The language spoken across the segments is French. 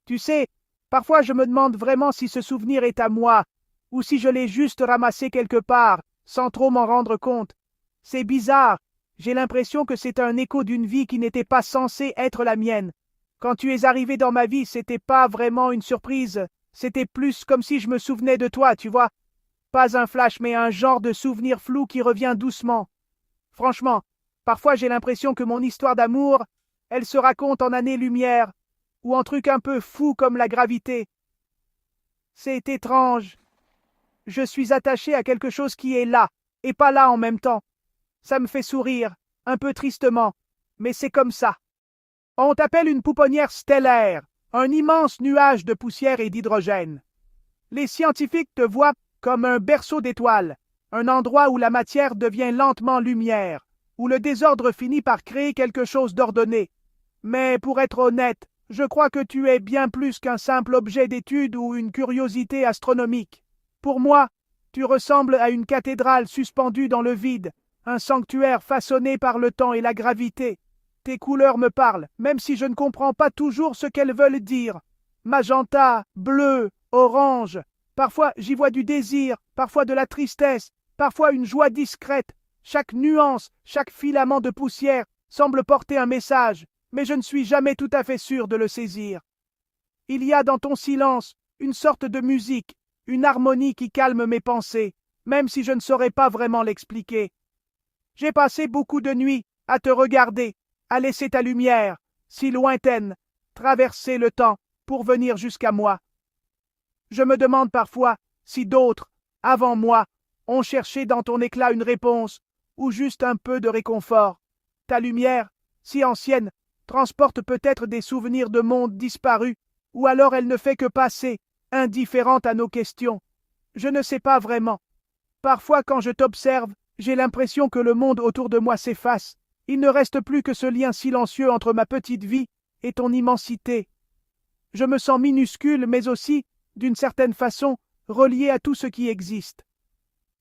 Tu sais, parfois je me demande vraiment si ce souvenir est à moi, ou si je l'ai juste ramassé quelque part, sans trop m'en rendre compte. C'est bizarre, j'ai l'impression que c'est un écho d'une vie qui n'était pas censée être la mienne. Quand tu es arrivé dans ma vie, c'était pas vraiment une surprise, c'était plus comme si je me souvenais de toi, tu vois. Pas un flash, mais un genre de souvenir flou qui revient doucement. Franchement, parfois j'ai l'impression que mon histoire d'amour, elle se raconte en années-lumière, ou en trucs un peu fous comme la gravité. C'est étrange. Je suis attaché à quelque chose qui est là, et pas là en même temps. Ça me fait sourire, un peu tristement, mais c'est comme ça. On t'appelle une pouponnière stellaire, un immense nuage de poussière et d'hydrogène. Les scientifiques te voient comme un berceau d'étoiles, un endroit où la matière devient lentement lumière, où le désordre finit par créer quelque chose d'ordonné. Mais pour être honnête, je crois que tu es bien plus qu'un simple objet d'étude ou une curiosité astronomique. Pour moi, tu ressembles à une cathédrale suspendue dans le vide, un sanctuaire façonné par le temps et la gravité. Tes couleurs me parlent, même si je ne comprends pas toujours ce qu'elles veulent dire. Magenta, bleu, orange. Parfois j'y vois du désir, parfois de la tristesse, parfois une joie discrète. Chaque nuance, chaque filament de poussière semble porter un message, mais je ne suis jamais tout à fait sûr de le saisir. Il y a dans ton silence une sorte de musique, une harmonie qui calme mes pensées, même si je ne saurais pas vraiment l'expliquer. J'ai passé beaucoup de nuits à te regarder, à laisser ta lumière, si lointaine, traverser le temps pour venir jusqu'à moi. Je me demande parfois si d'autres, avant moi, ont cherché dans ton éclat une réponse ou juste un peu de réconfort. Ta lumière, si ancienne, transporte peut-être des souvenirs de mondes disparus, ou alors elle ne fait que passer, indifférente à nos questions. Je ne sais pas vraiment. Parfois, quand je t'observe, j'ai l'impression que le monde autour de moi s'efface. Il ne reste plus que ce lien silencieux entre ma petite vie et ton immensité. Je me sens minuscule, mais aussi, d'une certaine façon, relié à tout ce qui existe.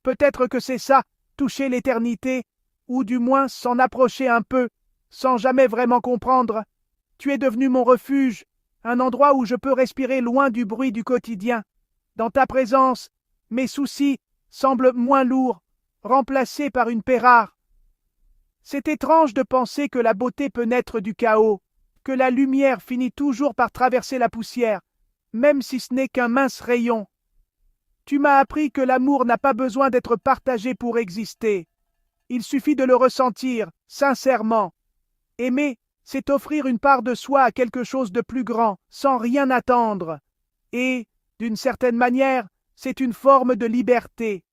Peut-être que c'est ça, toucher l'éternité, ou du moins s'en approcher un peu, sans jamais vraiment comprendre. Tu es devenu mon refuge, un endroit où je peux respirer loin du bruit du quotidien. Dans ta présence, mes soucis semblent moins lourds, remplacés par une paix rare. C'est étrange de penser que la beauté peut naître du chaos, que la lumière finit toujours par traverser la poussière, même si ce n'est qu'un mince rayon. Tu m'as appris que l'amour n'a pas besoin d'être partagé pour exister. Il suffit de le ressentir, sincèrement. Aimer, c'est offrir une part de soi à quelque chose de plus grand, sans rien attendre. Et, d'une certaine manière, c'est une forme de liberté.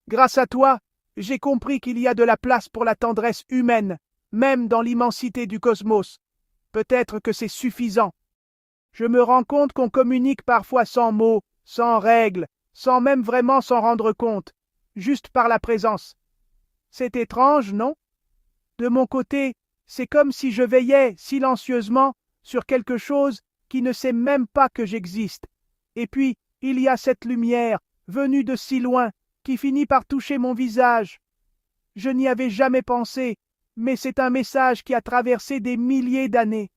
Grâce à toi, j'ai compris qu'il y a de la place pour la tendresse humaine, même dans l'immensité du cosmos. Peut-être que c'est suffisant. Je me rends compte qu'on communique parfois sans mots, sans règles, sans même vraiment s'en rendre compte, juste par la présence. C'est étrange, non? De mon côté, c'est comme si je veillais silencieusement sur quelque chose qui ne sait même pas que j'existe. Et puis, il y a cette lumière, venue de si loin, qui finit par toucher mon visage. Je n'y avais jamais pensé, mais c'est un message qui a traversé des milliers d'années.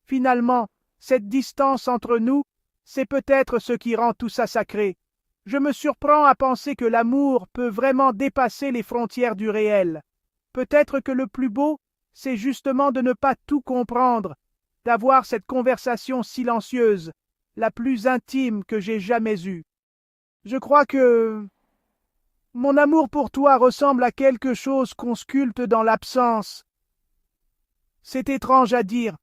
Finalement, cette distance entre nous, c'est peut-être ce qui rend tout ça sacré. Je me surprends à penser que l'amour peut vraiment dépasser les frontières du réel. Peut-être que le plus beau, c'est justement de ne pas tout comprendre, d'avoir cette conversation silencieuse, la plus intime que j'ai jamais eue. Je crois que mon amour pour toi ressemble à quelque chose qu'on sculpte dans l'absence. C'est étrange à dire,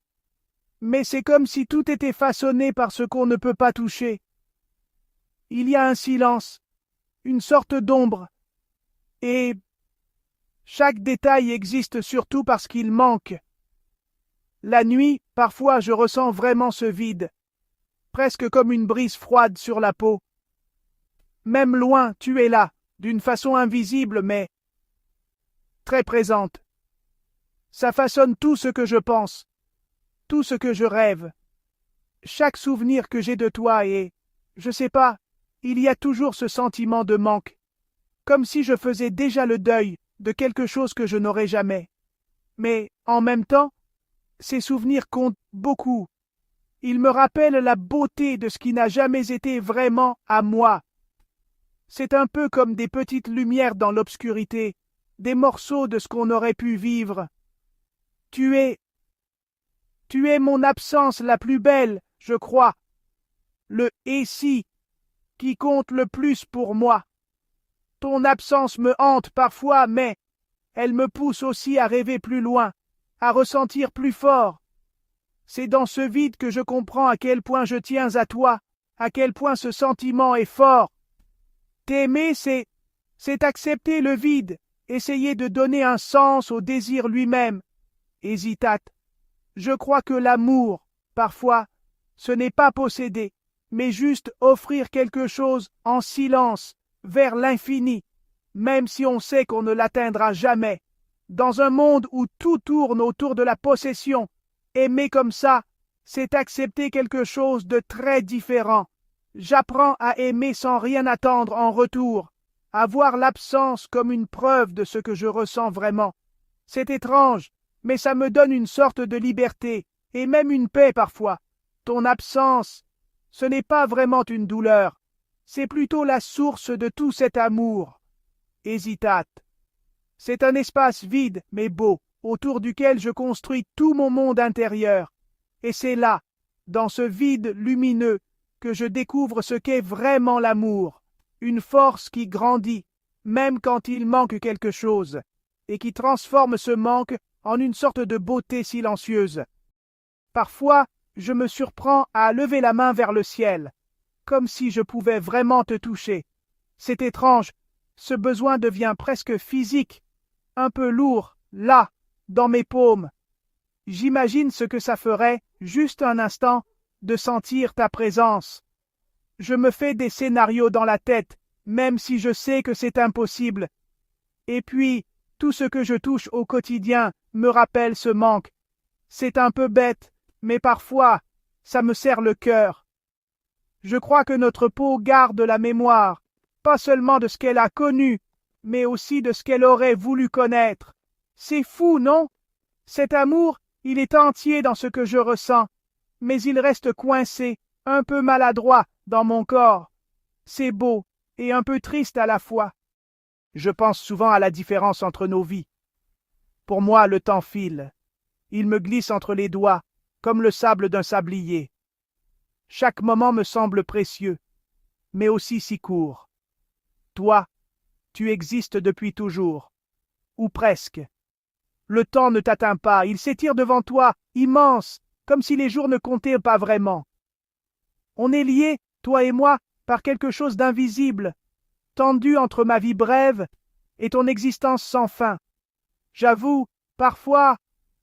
mais c'est comme si tout était façonné par ce qu'on ne peut pas toucher. Il y a un silence, une sorte d'ombre, et chaque détail existe surtout parce qu'il manque. La nuit, parfois je ressens vraiment ce vide, presque comme une brise froide sur la peau. Même loin, tu es là, d'une façon invisible mais très présente. Ça façonne tout ce que je pense, tout ce que je rêve. Chaque souvenir que j'ai de toi et, je sais pas, il y a toujours ce sentiment de manque, comme si je faisais déjà le deuil de quelque chose que je n'aurai jamais. Mais, en même temps, ces souvenirs comptent beaucoup. Il me rappelle la beauté de ce qui n'a jamais été vraiment à moi. C'est un peu comme des petites lumières dans l'obscurité, des morceaux de ce qu'on aurait pu vivre. Tu es mon absence la plus belle, je crois. Le « et si » qui compte le plus pour moi. Ton absence me hante parfois, mais elle me pousse aussi à rêver plus loin, à ressentir plus fort. C'est dans ce vide que je comprends à quel point je tiens à toi, à quel point ce sentiment est fort. T'aimer, c'est accepter le vide, essayer de donner un sens au désir lui-même. Hésitate. Je crois que l'amour, parfois, ce n'est pas posséder, mais juste offrir quelque chose en silence, vers l'infini, même si on sait qu'on ne l'atteindra jamais. Dans un monde où tout tourne autour de la possession, aimer comme ça, c'est accepter quelque chose de très différent. J'apprends à aimer sans rien attendre en retour, à voir l'absence comme une preuve de ce que je ressens vraiment. C'est étrange, mais ça me donne une sorte de liberté, et même une paix parfois. Ton absence, ce n'est pas vraiment une douleur, c'est plutôt la source de tout cet amour. Hésitate. C'est un espace vide, mais beau, autour duquel je construis tout mon monde intérieur. Et c'est là, dans ce vide lumineux, que je découvre ce qu'est vraiment l'amour, une force qui grandit, même quand il manque quelque chose, et qui transforme ce manque en une sorte de beauté silencieuse. Parfois, je me surprends à lever la main vers le ciel, comme si je pouvais vraiment te toucher. C'est étrange, ce besoin devient presque physique, un peu lourd, là, dans mes paumes. J'imagine ce que ça ferait, juste un instant, de sentir ta présence. Je me fais des scénarios dans la tête, même si je sais que c'est impossible. Et puis, tout ce que je touche au quotidien me rappelle ce manque. C'est un peu bête, mais parfois, ça me serre le cœur. Je crois que notre peau garde la mémoire, pas seulement de ce qu'elle a connu, mais aussi de ce qu'elle aurait voulu connaître. C'est fou, non? Cet amour, il est entier dans ce que je ressens, mais il reste coincé, un peu maladroit, dans mon corps. C'est beau et un peu triste à la fois. Je pense souvent à la différence entre nos vies. Pour moi, le temps file. Il me glisse entre les doigts, comme le sable d'un sablier. Chaque moment me semble précieux, mais aussi si court. Toi, tu existes depuis toujours, ou presque. Le temps ne t'atteint pas, il s'étire devant toi, immense, comme si les jours ne comptaient pas vraiment. On est liés, toi et moi, par quelque chose d'invisible, tendu entre ma vie brève et ton existence sans fin. J'avoue, parfois,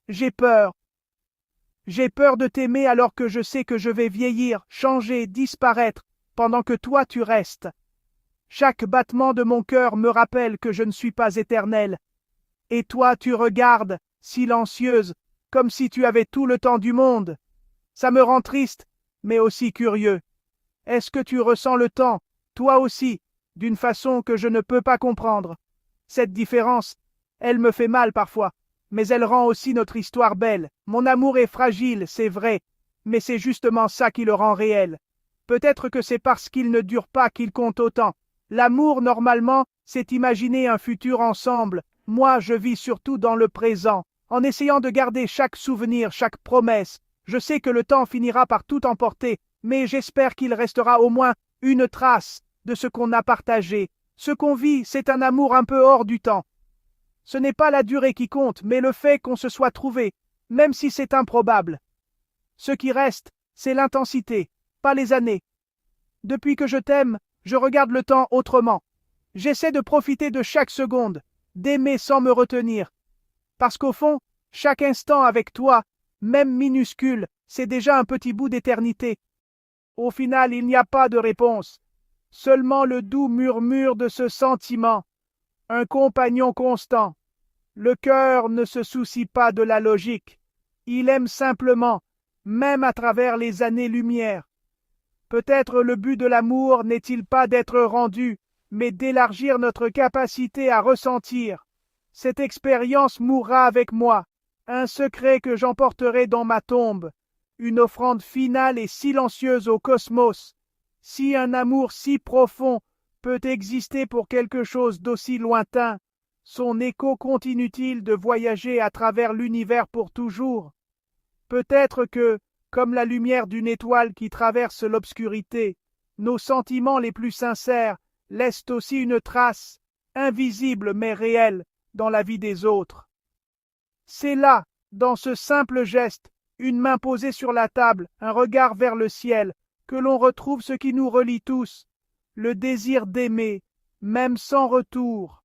j'ai peur. J'ai peur de t'aimer alors que je sais que je vais vieillir, changer, disparaître, pendant que toi tu restes. Chaque battement de mon cœur me rappelle que je ne suis pas éternel. Et toi tu regardes, silencieuse, comme si tu avais tout le temps du monde. Ça me rend triste, mais aussi curieux. Est-ce que tu ressens le temps, toi aussi, d'une façon que je ne peux pas comprendre? Cette différence, elle me fait mal parfois, mais elle rend aussi notre histoire belle. Mon amour est fragile, c'est vrai, mais c'est justement ça qui le rend réel. Peut-être que c'est parce qu'il ne dure pas qu'il compte autant. L'amour, normalement, c'est imaginer un futur ensemble. Moi, je vis surtout dans le présent, en essayant de garder chaque souvenir, chaque promesse. Je sais que le temps finira par tout emporter, mais j'espère qu'il restera au moins une trace de ce qu'on a partagé. Ce qu'on vit, c'est un amour un peu hors du temps. Ce n'est pas la durée qui compte, mais le fait qu'on se soit trouvé, même si c'est improbable. Ce qui reste, c'est l'intensité, pas les années. Depuis que je t'aime, je regarde le temps autrement. J'essaie de profiter de chaque seconde, d'aimer sans me retenir. Parce qu'au fond, chaque instant avec toi, même minuscule, c'est déjà un petit bout d'éternité. Au final, il n'y a pas de réponse. Seulement le doux murmure de ce sentiment. Un compagnon constant. Le cœur ne se soucie pas de la logique. Il aime simplement, même à travers les années-lumière. Peut-être le but de l'amour n'est-il pas d'être rendu, mais d'élargir notre capacité à ressentir. Cette expérience mourra avec moi, un secret que j'emporterai dans ma tombe, une offrande finale et silencieuse au cosmos. Si un amour si profond peut exister pour quelque chose d'aussi lointain, son écho continue-t-il de voyager à travers l'univers pour toujours? Peut-être que, comme la lumière d'une étoile qui traverse l'obscurité, nos sentiments les plus sincères laissent aussi une trace, invisible mais réelle, dans la vie des autres. C'est là, dans ce simple geste, une main posée sur la table, un regard vers le ciel, que l'on retrouve ce qui nous relie tous, le désir d'aimer, même sans retour.